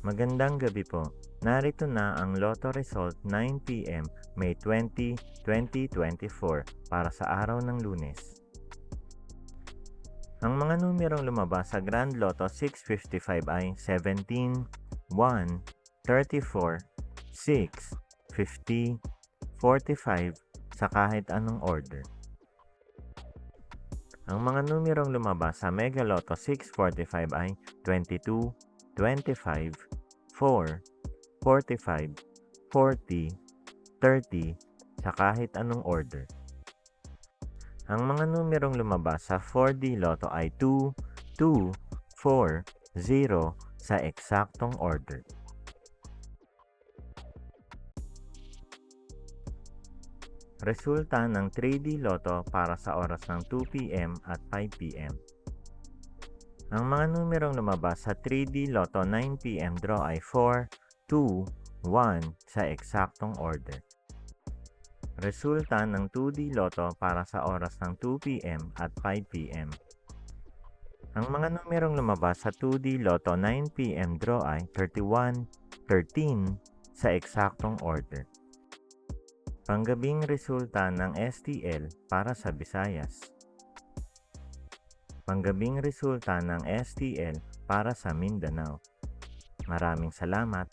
Magandang gabi po. Narito na ang Lotto result 9 p.m. May 20, 2024 para sa araw ng Lunes. Ang mga numerong lumabas sa Grand Lotto 655 ay 17, 1, 34, 6, 50, 45 sa kahit anong order. Ang mga numerong lumabas sa Mega Lotto 645 ay 22, 25, 4, 45, 40, 30 sa kahit anong order. Ang mga numerong lumabas sa 4D Lotto ay 2, 2, 4, 0 sa eksaktong order. Resulta ng 3D Lotto para sa oras ng 2 p.m. at 5 p.m. Ang mga numerong lumabas sa 3D Lotto 9 p.m. draw ay 4, 2, 1 sa eksaktong order. Resulta ng 2D Lotto para sa oras ng 2 p.m. at 5 p.m. Ang mga numerong lumabas sa 2D Lotto 9 p.m. draw ay 31, 13 sa eksaktong order. Panggabing resulta ng STL para sa Visayas. Panggabing resulta ng STL para sa Mindanao. Maraming salamat.